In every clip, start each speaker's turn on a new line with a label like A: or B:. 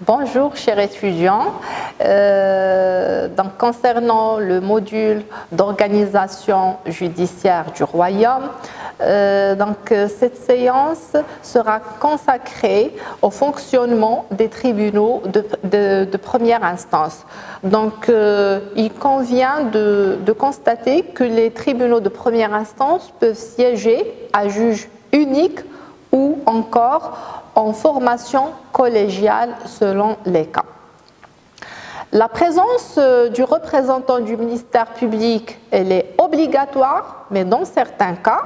A: Bonjour chers étudiants, concernant le module d'organisation judiciaire du Royaume, cette séance sera consacrée au fonctionnement des tribunaux de première instance. Il convient de constater que les tribunaux de première instance peuvent siéger à juge unique ou encore en formation collégiale selon les cas. La présence du représentant du ministère public, elle est obligatoire, mais dans certains cas.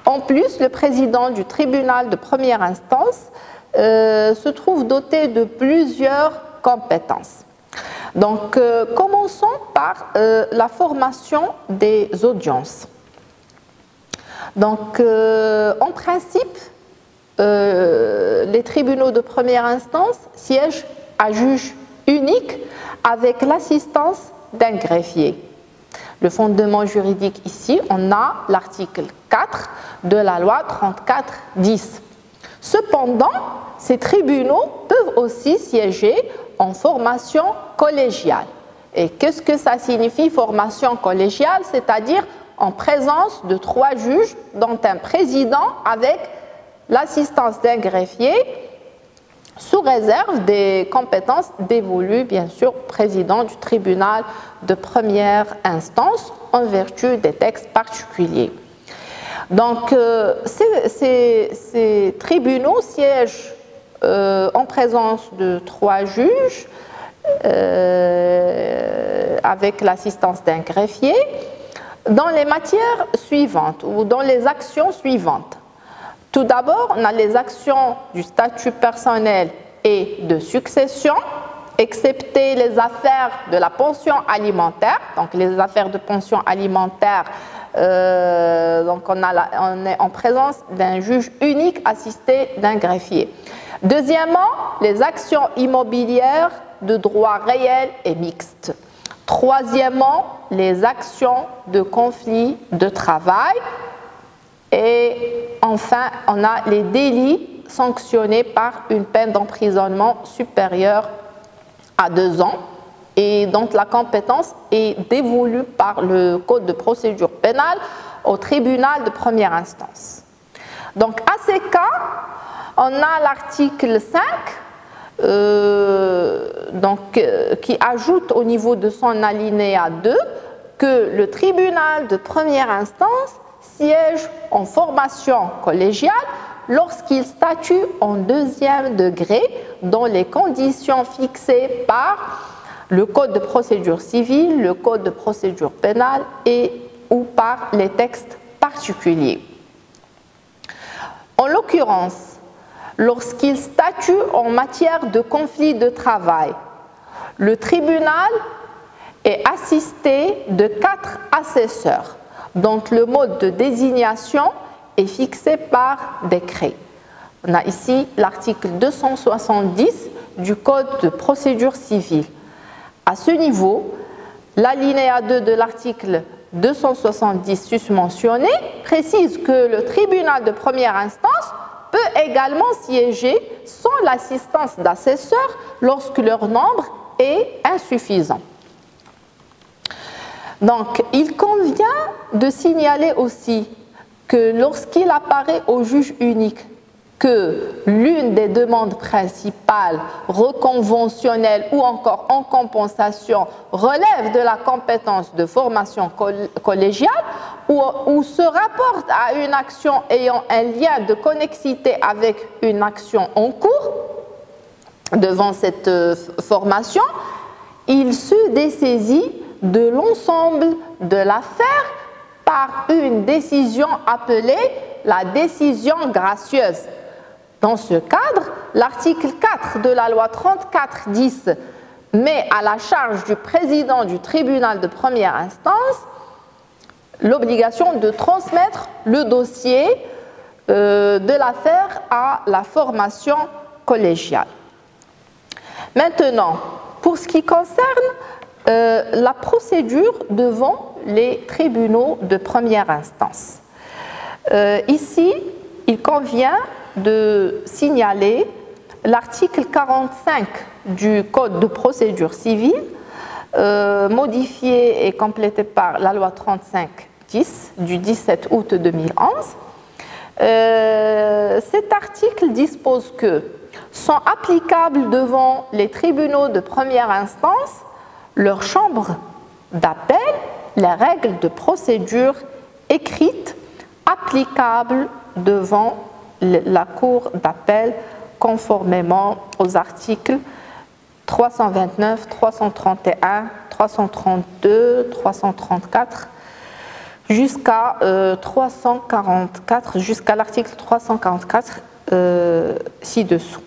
A: En plus, le président du tribunal de première instance se trouve doté de plusieurs compétences. Commençons par la formation des audiences. En principe, les tribunaux de première instance siègent à juge unique avec l'assistance d'un greffier. Le fondement juridique ici, on a l'article 4 de la loi 34-10. Cependant, ces tribunaux peuvent aussi siéger en formation collégiale. Et qu'est-ce que ça signifie formation collégiale? C'est-à-dire en présence de 3 juges, dont un président avec l'assistance d'un greffier, sous réserve des compétences dévolues, bien sûr, au président du tribunal de première instance en vertu des textes particuliers. Ces tribunaux siègent en présence de 3 juges avec l'assistance d'un greffier dans les matières suivantes ou dans les actions suivantes. Tout d'abord, on a les actions du statut personnel et de succession, excepté les affaires de la pension alimentaire. Donc, les affaires de pension alimentaire, on est en présence d'un juge unique assisté d'un greffier. Deuxièmement, les actions immobilières de droit réel et mixte. Troisièmement, les actions de conflit de travail. Et enfin, on a les délits sanctionnés par une peine d'emprisonnement supérieure à 2 ans et dont la compétence est dévolue par le Code de procédure pénale au tribunal de première instance. Donc, à ces cas, on a l'article 5 qui ajoute au niveau de son alinéa 2 que le tribunal de première instance siège en formation collégiale lorsqu'il statue en 2e degré dans les conditions fixées par le Code de procédure civile, le Code de procédure pénale ou par les textes particuliers. En l'occurrence, lorsqu'il statue en matière de conflit de travail, le tribunal est assisté de 4 assesseurs. Donc, le mode de désignation est fixé par décret. On a ici l'article 270 du Code de procédure civile. À ce niveau, l'alinéa 2 de l'article 270 susmentionné précise que le tribunal de première instance peut également siéger sans l'assistance d'assesseurs lorsque leur nombre est insuffisant. Donc, il convient de signaler aussi que lorsqu'il apparaît au juge unique que l'une des demandes principales, reconventionnelles ou encore en compensation, relève de la compétence de formation collégiale ou se rapporte à une action ayant un lien de connexité avec une action en cours devant cette formation, il se dessaisit de l'ensemble de l'affaire par une décision appelée la décision gracieuse. Dans ce cadre, l'article 4 de la loi 34-10 met à la charge du président du tribunal de première instance l'obligation de transmettre le dossier de l'affaire à la formation collégiale. Maintenant, pour ce qui concerne la procédure devant les tribunaux de première instance. Ici, il convient de signaler l'article 45 du Code de procédure civile, modifié et complété par la loi 35-10 du 17 août 2011. Cet article dispose que sont applicables devant les tribunaux de première instance, leur chambre d'appel, les règles de procédure écrites applicables devant la cour d'appel conformément aux articles 329, 331, 332, 334 jusqu'à 344, jusqu'à l'article 344 ci-dessous.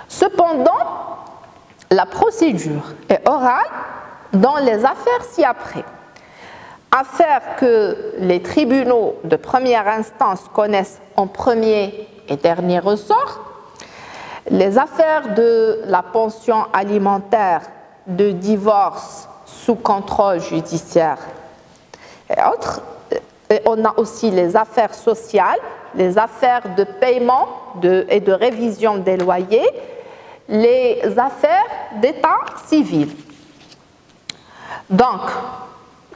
A: Cependant, la procédure est orale dans les affaires ci-après. Affaires que les tribunaux de première instance connaissent en premier et dernier ressort, les affaires de la pension alimentaire, de divorce sous contrôle judiciaire et autres. Et on a aussi les affaires sociales, les affaires de paiement et de révision des loyers, les affaires d'état civil. Donc,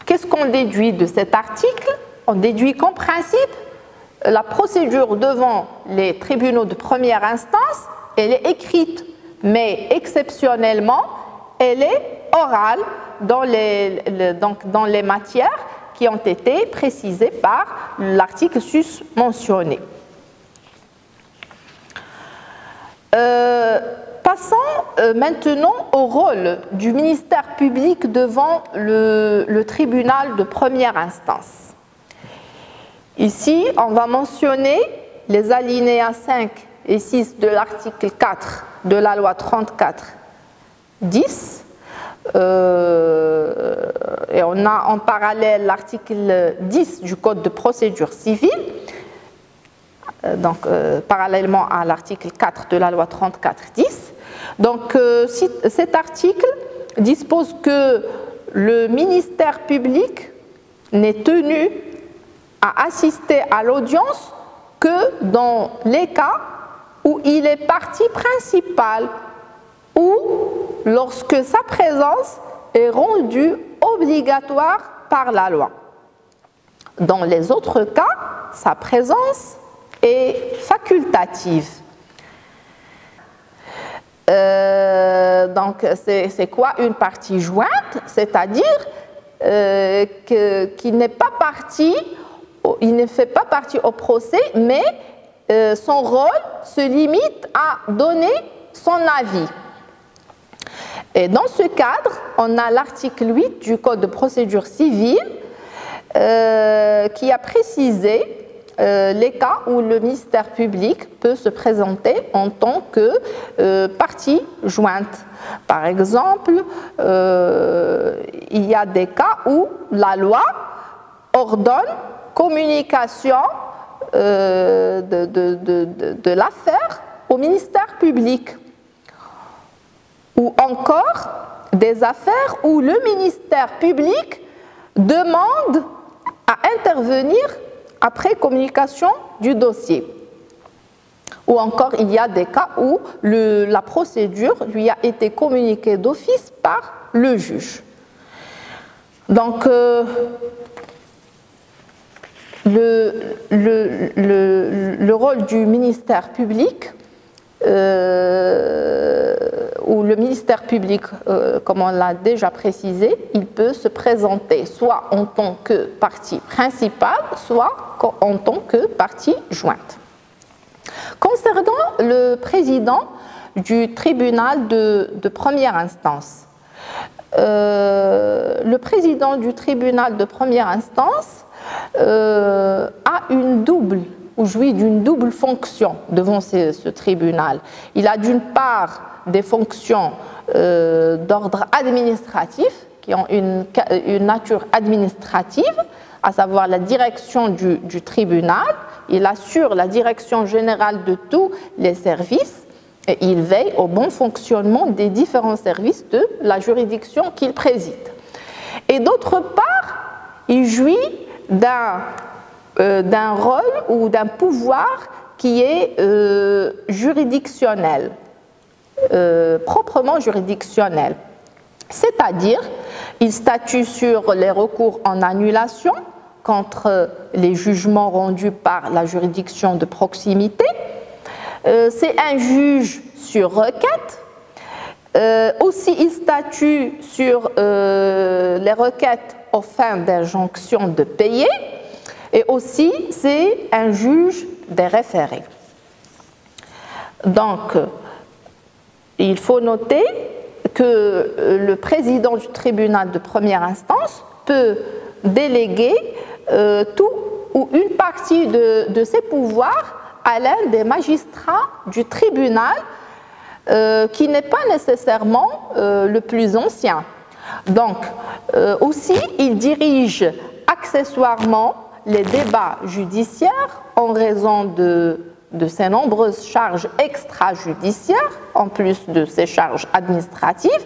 A: qu'est-ce qu'on déduit de cet article? On déduit qu'en principe, la procédure devant les tribunaux de première instance, elle est écrite, mais exceptionnellement, elle est orale dans les matières qui ont été précisées par l'article sus-mentionné. Passons maintenant au rôle du ministère public devant le tribunal de première instance. Ici, on va mentionner les alinéas 5 et 6 de l'article 4 de la loi 34-10. Et on a en parallèle l'article 10 du Code de procédure civile, donc parallèlement à l'article 4 de la loi 34-10. Donc cet article dispose que le ministère public n'est tenu à assister à l'audience que dans les cas où il est partie principale ou lorsque sa présence est rendue obligatoire par la loi. Dans les autres cas, sa présence est facultative. Donc, c'est quoi une partie jointe? C'est-à-dire qu'il n'est pas partie, il ne fait pas partie au procès, mais son rôle se limite à donner son avis. Et dans ce cadre, on a l'article 8 du Code de procédure civile qui a précisé les cas où le ministère public peut se présenter en tant que partie jointe. Par exemple, il y a des cas où la loi ordonne communication de l'affaire au ministère public. Ou encore des affaires où le ministère public demande à intervenir après communication du dossier. Ou encore, il y a des cas où la procédure lui a été communiquée d'office par le juge. Donc, le rôle du ministère public, où le ministère public, comme on l'a déjà précisé, il peut se présenter soit en tant que partie principale, soit en tant que partie jointe. Concernant le président du tribunal de première instance, le président du tribunal de première instance a une double ou jouit d'une double fonction devant ce tribunal. Il a d'une part des fonctions d'ordre administratif qui ont une nature administrative, à savoir la direction du tribunal. Il assure la direction générale de tous les services et il veille au bon fonctionnement des différents services de la juridiction qu'il préside. Et d'autre part, il jouit d'un d'un rôle ou d'un pouvoir qui est juridictionnel, proprement juridictionnel. C'est-à-dire, il statue sur les recours en annulation contre les jugements rendus par la juridiction de proximité. C'est un juge sur requête. Aussi, il statue sur les requêtes aux fins d'injonction de payer. Et aussi, c'est un juge des référés. Donc, il faut noter que le président du tribunal de première instance peut déléguer tout ou une partie de ses pouvoirs à l'un des magistrats du tribunal qui n'est pas nécessairement le plus ancien. Donc, aussi, il dirige accessoirement les débats judiciaires en raison de ses nombreuses charges extrajudiciaires, en plus de ses charges administratives.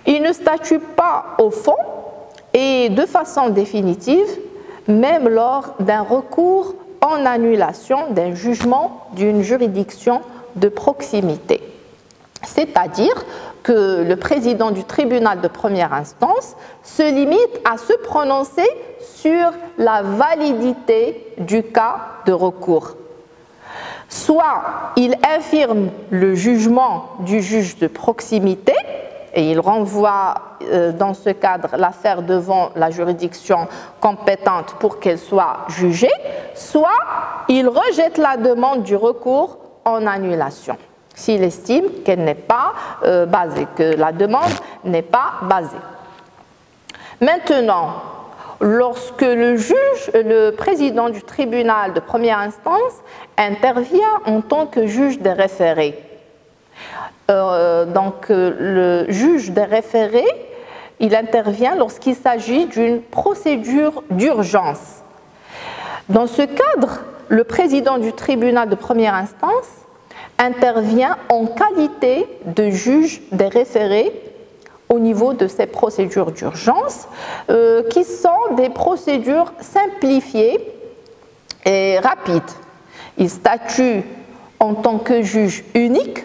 A: Il ne statue pas au fond et de façon définitive, même lors d'un recours en annulation d'un jugement d'une juridiction de proximité. C'est-à-dire que le président du tribunal de première instance se limite à se prononcer sur la validité du cas de recours. Soit il infirme le jugement du juge de proximité et il renvoie dans ce cadre l'affaire devant la juridiction compétente pour qu'elle soit jugée, soit il rejette la demande du recours en annulation s'il estime qu'elle n'est pas basée, que la demande n'est pas basée. Maintenant, lorsque le président du tribunal de première instance intervient en tant que juge des référés, le juge des référés, il intervient lorsqu'il s'agit d'une procédure d'urgence. Dans ce cadre, le président du tribunal de première instance intervient en qualité de juge des référés au niveau de ces procédures d'urgence, qui sont des procédures simplifiées et rapides. Il statue en tant que juge unique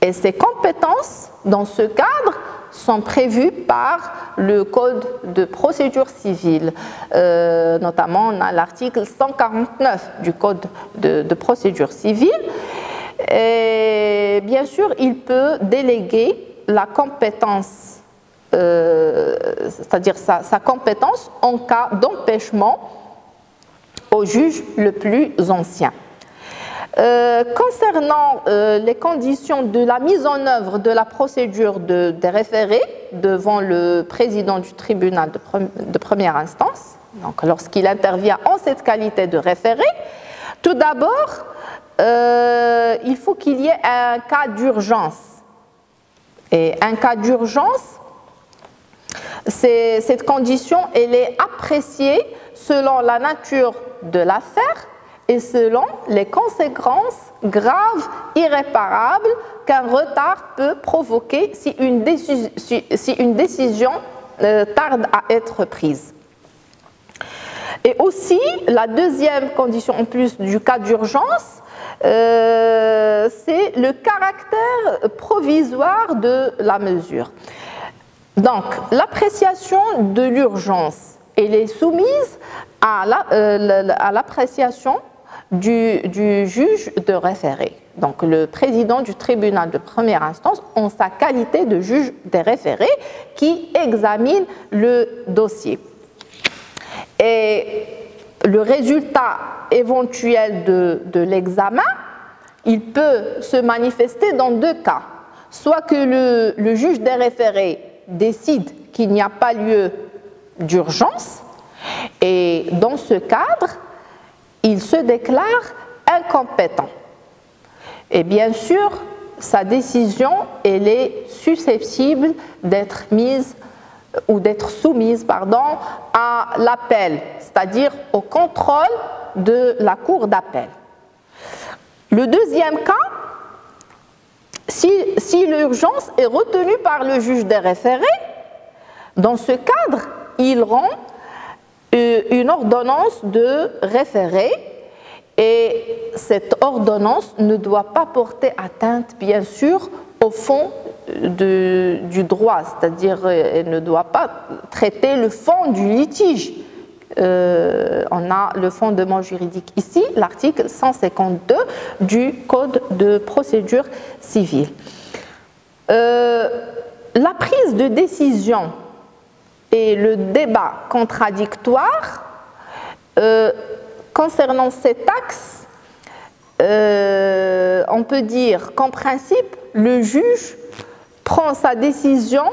A: et ses compétences dans ce cadre sont prévues par le Code de procédure civile. Notamment, on a l'article 149 du Code de procédure civile. Et bien sûr, il peut déléguer la compétence, c'est-à-dire sa compétence en cas d'empêchement au juge le plus ancien. Concernant les conditions de la mise en œuvre de la procédure des référés devant le président du tribunal de première instance, donc lorsqu'il intervient en cette qualité de référé, tout d'abord, il faut qu'il y ait un cas d'urgence. Et un cas d'urgence, cette condition, elle est appréciée selon la nature de l'affaire et selon les conséquences graves, irréparables qu'un retard peut provoquer si une décision tarde à être prise. Et aussi, la deuxième condition en plus du cas d'urgence, c'est le caractère provisoire de la mesure. Donc, l'appréciation de l'urgence, elle est soumise à l'appréciation du juge de référé, donc le président du tribunal de première instance en sa qualité de juge des référés qui examine le dossier. Et le résultat éventuel de l'examen, il peut se manifester dans deux cas. Soit que le juge des référés décide qu'il n'y a pas lieu d'urgence, et dans ce cadre, il se déclare incompétent. Et bien sûr, sa décision, elle est susceptible d'être mise ou d'être soumise, à l'appel, c'est-à-dire au contrôle de la cour d'appel. Le deuxième cas, si l'urgence est retenue par le juge des référés, dans ce cadre, il rend une ordonnance de référé, et cette ordonnance ne doit pas porter atteinte, bien sûr, au fond du droit, c'est-à-dire elle ne doit pas traiter le fond du litige. On a le fondement juridique ici, l'article 152 du Code de procédure civile. La prise de décision et le débat contradictoire concernant cet axe, on peut dire qu'en principe, le juge prend sa décision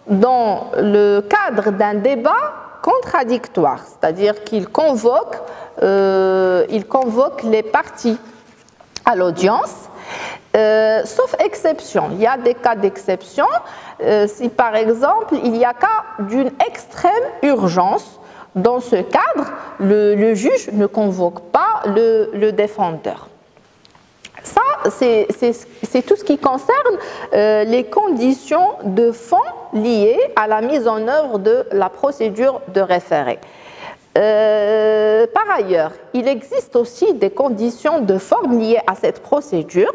A: dans le cadre d'un débat contradictoire, c'est-à-dire qu'il convoque les parties à l'audience, sauf exception. Il y a des cas d'exception, si par exemple il y a cas d'une extrême urgence. Dans ce cadre, le juge ne convoque pas le défendeur. Ça, c'est tout ce qui concerne les conditions de fond liées à la mise en œuvre de la procédure de référé. Par ailleurs, il existe aussi des conditions de forme liées à cette procédure.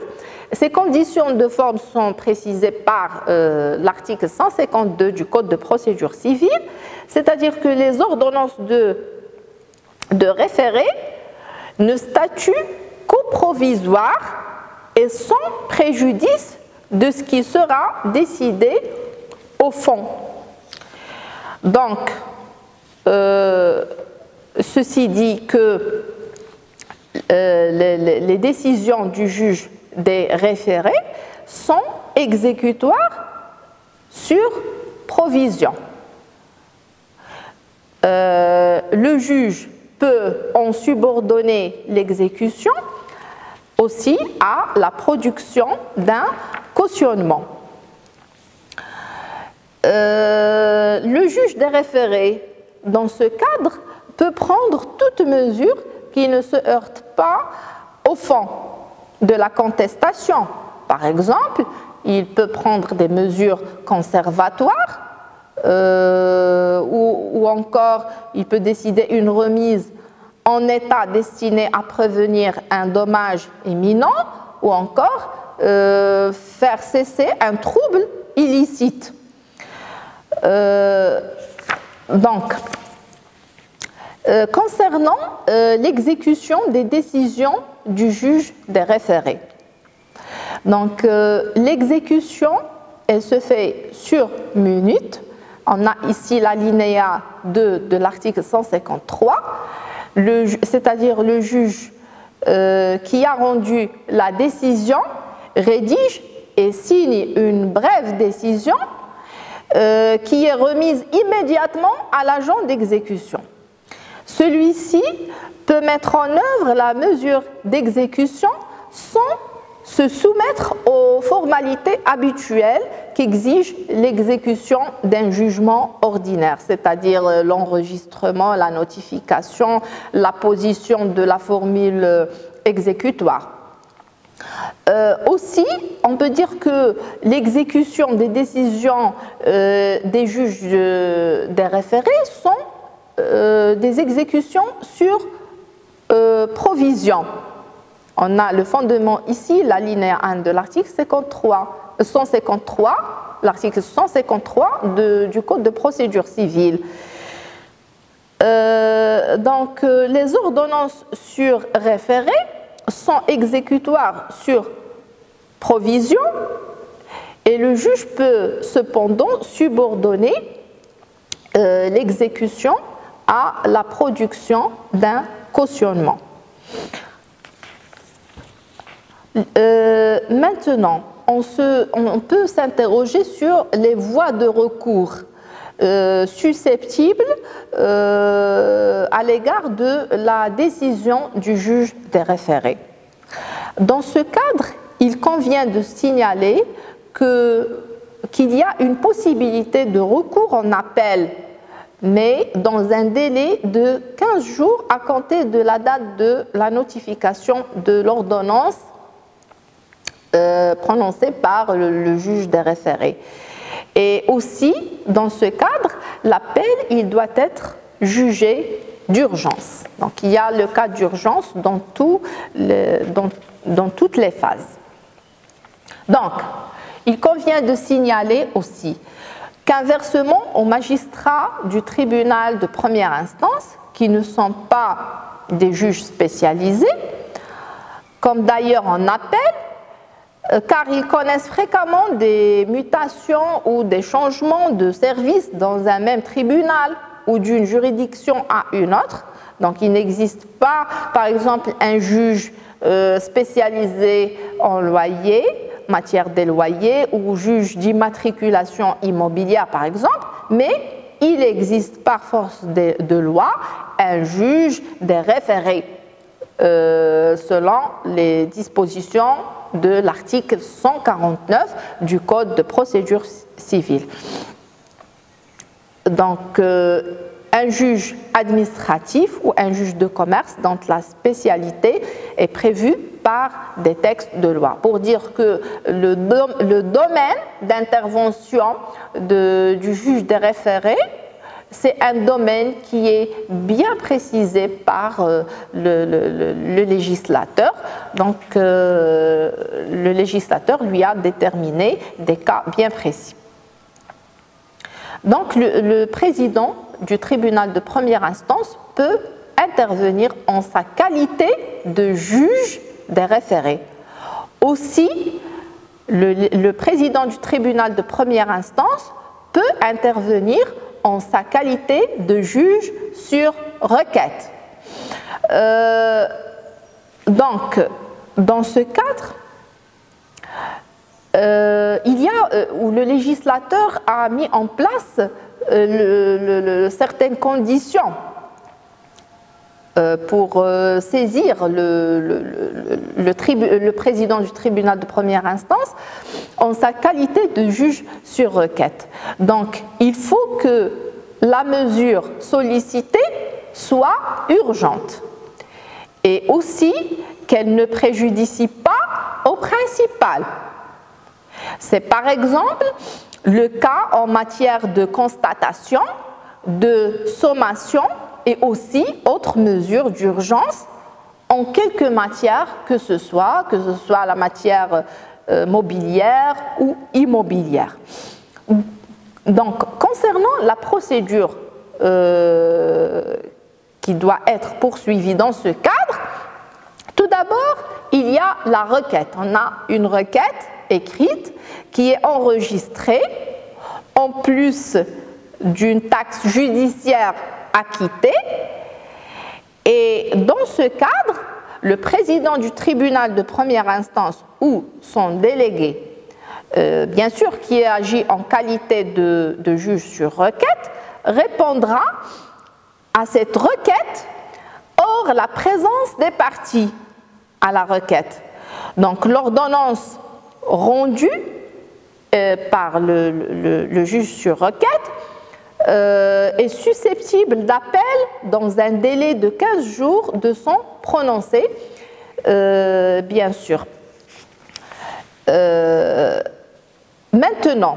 A: Ces conditions de forme sont précisées par l'article 152 du Code de procédure civile, c'est-à-dire que les ordonnances de référé ne statuent qu'au provisoire et sans préjudice de ce qui sera décidé au fond. Donc, ceci dit que les décisions du juge des référés sont exécutoires sur provision. Le juge peut en subordonner l'exécution aussi à la production d'un cautionnement. Le juge des référés, dans ce cadre, peut prendre toute mesure qui ne se heurte pas au fond de la contestation. Par exemple, il peut prendre des mesures conservatoires ou encore il peut décider une remise en état destiné à prévenir un dommage imminent ou encore faire cesser un trouble illicite. Concernant l'exécution des décisions du juge des référés. Donc, l'exécution, elle se fait sur minute. On a ici l'alinéa 2 de l'article 153, c'est-à-dire le juge qui a rendu la décision rédige et signe une brève décision qui est remise immédiatement à l'agent d'exécution. Celui-ci peut mettre en œuvre la mesure d'exécution sans se soumettre aux formalités habituelles qu'exige l'exécution d'un jugement ordinaire, c'est-à-dire l'enregistrement, la notification, la position de la formule exécutoire. Aussi, on peut dire que l'exécution des décisions des juges des référés sont des exécutions sur provision. On a le fondement ici, l'alinéa 1 de l'article 153, l'article 153 du Code de procédure civile. Donc, les ordonnances sur référé sont exécutoires sur provision et le juge peut cependant subordonner l'exécution à la production d'un cautionnement. Maintenant, on peut s'interroger sur les voies de recours susceptibles à l'égard de la décision du juge des référés. Dans ce cadre, il convient de signaler qu'il y a une possibilité de recours en appel, mais dans un délai de 15 jours à compter de la date de la notification de l'ordonnance prononcée par le juge des référés. Et aussi, dans ce cadre, l'appel il doit être jugé d'urgence. Donc il y a le cas d'urgence dans toutes les phases. Donc, il convient de signaler aussi qu'inversement aux magistrats du tribunal de première instance, qui ne sont pas des juges spécialisés, comme d'ailleurs en appel, car ils connaissent fréquemment des mutations ou des changements de service dans un même tribunal ou d'une juridiction à une autre. Donc il n'existe pas, par exemple, un juge spécialisé en loyer, matière des loyers, ou juge d'immatriculation immobilière, par exemple, mais il existe par force de loi un juge des référés selon les dispositions de l'article 149 du Code de procédure civile. Donc, un juge administratif ou un juge de commerce dont la spécialité est prévue par des textes de loi. Pour dire que le domaine d'intervention du juge des référés, c'est un domaine qui est bien précisé par le législateur. Donc, le législateur lui a déterminé des cas bien précis. Donc, le président du tribunal de première instance peut intervenir en sa qualité de juge des référés. Aussi, le président du tribunal de première instance peut intervenir en sa qualité de juge sur requête. Donc, dans ce cadre, où le législateur a mis en place certaines conditions pour saisir le président du tribunal de première instance en sa qualité de juge sur requête. Donc, il faut que la mesure sollicitée soit urgente et aussi qu'elle ne préjudicie pas au principal. C'est par exemple le cas en matière de constatation, de sommation et aussi autres mesures d'urgence en quelque matière que ce soit la matière mobilière ou immobilière. Donc, concernant la procédure qui doit être poursuivie dans ce cadre, tout d'abord, il y a la requête. On a une requête écrite qui est enregistrée en plus d'une taxe judiciaire acquittée. Et dans ce cadre, le président du tribunal de première instance ou son délégué, bien sûr qui agit en qualité de juge sur requête, répondra à cette requête hors la présence des parties à la requête. Donc l'ordonnance rendue par le juge sur requête est susceptible d'appel dans un délai de 15 jours de son prononcé, bien sûr. Maintenant,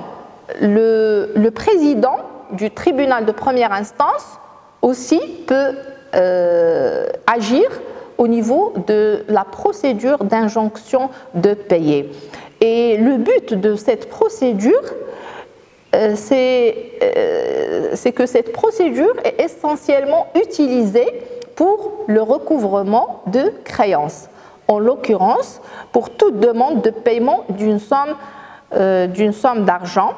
A: le président du tribunal de première instance aussi peut agir au niveau de la procédure d'injonction de payer. Et le but de cette procédure, c'est que cette procédure est essentiellement utilisée pour le recouvrement de créances, en l'occurrence pour toute demande de paiement d'une somme d'argent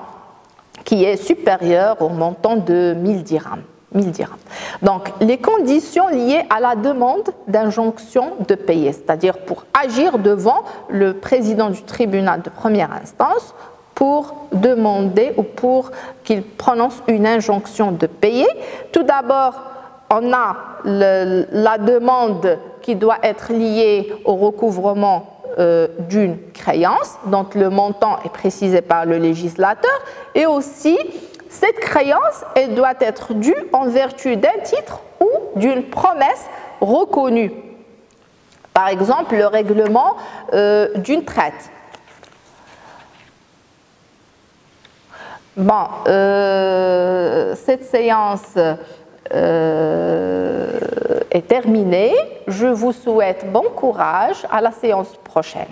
A: qui est supérieure au montant de 1000 dirhams. Donc, les conditions liées à la demande d'injonction de payer, c'est-à-dire pour agir devant le président du tribunal de première instance pour demander ou pour qu'il prononce une injonction de payer. Tout d'abord, on a la demande qui doit être liée au recouvrement d'une créance, dont le montant est précisé par le législateur, et aussi cette créance, elle doit être due en vertu d'un titre ou d'une promesse reconnue. Par exemple, le règlement d'une traite. Bon, cette séance est terminée. Je vous souhaite bon courage à la séance prochaine.